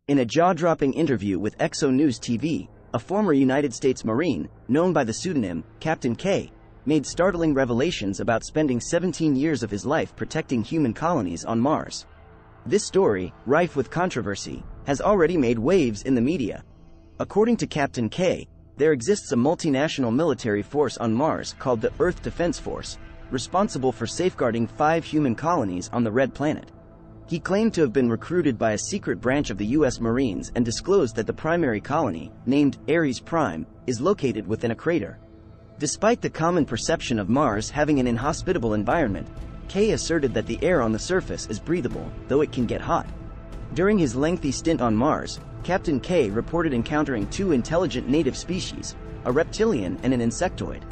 In a jaw-dropping interview with Exo News TV, a former United States Marine, known by the pseudonym Captain Kaye, made startling revelations about spending 17 years of his life protecting human colonies on Mars. This story, rife with controversy, has already made waves in the media. According to Captain Kaye, there exists a multinational military force on Mars called the Earth Defense Force, responsible for safeguarding 5 human colonies on the Red Planet. He claimed to have been recruited by a secret branch of the U.S. Marines and disclosed that the primary colony, named Aries Prime, is located within a crater. Despite the common perception of Mars having an inhospitable environment, Kaye asserted that the air on the surface is breathable, though it can get hot. During his lengthy stint on Mars, Captain Kaye reported encountering 2 intelligent native species, a reptilian and an insectoid.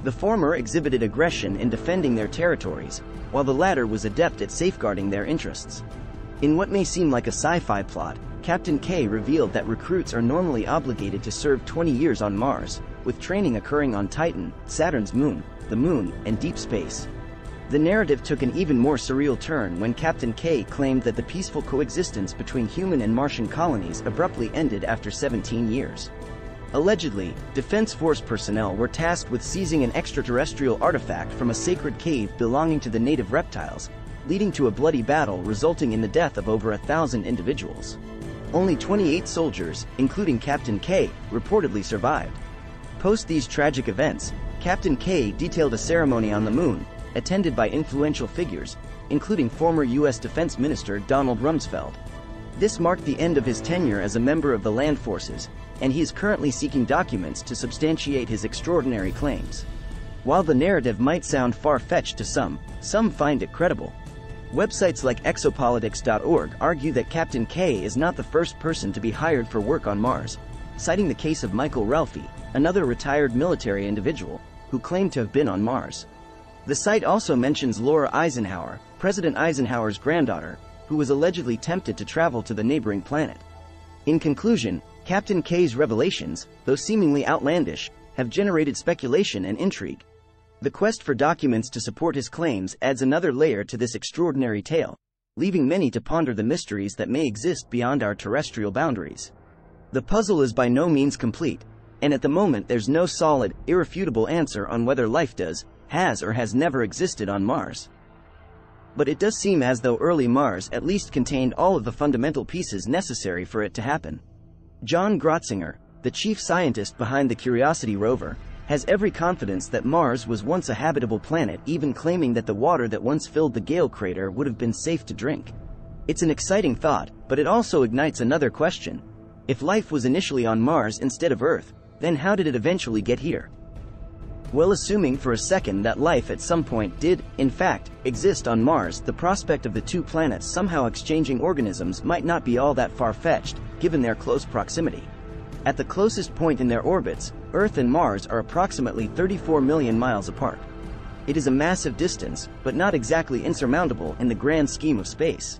The former exhibited aggression in defending their territories, while the latter was adept at safeguarding their interests. In what may seem like a sci-fi plot, Captain Kaye revealed that recruits are normally obligated to serve 20 years on Mars, with training occurring on Titan, Saturn's moon, the moon, and deep space. The narrative took an even more surreal turn when Captain Kaye claimed that the peaceful coexistence between human and Martian colonies abruptly ended after 17 years. Allegedly, Defense Force personnel were tasked with seizing an extraterrestrial artifact from a sacred cave belonging to the native reptiles, leading to a bloody battle resulting in the death of over 1,000 individuals. Only 28 soldiers, including Captain Kaye, reportedly survived. Post these tragic events, Captain Kaye detailed a ceremony on the moon, attended by influential figures, including former U.S. Defense Minister Donald Rumsfeld. This marked the end of his tenure as a member of the land forces, and he is currently seeking documents to substantiate his extraordinary claims. While the narrative might sound far-fetched to some find it credible. Websites like exopolitics.org argue that Captain Kaye is not the first person to be hired for work on Mars, citing the case of Michael Ralphie, another retired military individual, who claimed to have been on Mars. The site also mentions Laura Eisenhower, President Eisenhower's granddaughter, who was allegedly tempted to travel to the neighboring planet. In conclusion, Captain Kaye's revelations, though seemingly outlandish, have generated speculation and intrigue. The quest for documents to support his claims adds another layer to this extraordinary tale, leaving many to ponder the mysteries that may exist beyond our terrestrial boundaries. The puzzle is by no means complete, and at the moment there's no solid, irrefutable answer on whether life has or has never existed on Mars. But it does seem as though early Mars at least contained all of the fundamental pieces necessary for it to happen. John Grotzinger, the chief scientist behind the Curiosity rover, has every confidence that Mars was once a habitable planet, even claiming that the water that once filled the Gale crater would have been safe to drink. It's an exciting thought, but it also ignites another question. If life was initially on Mars instead of Earth, then how did it eventually get here? Well, assuming for a second that life at some point did, in fact, exist on Mars, the prospect of the 2 planets somehow exchanging organisms might not be all that far-fetched, given their close proximity. At the closest point in their orbits, Earth and Mars are approximately 34 million miles apart. It is a massive distance, but not exactly insurmountable in the grand scheme of space.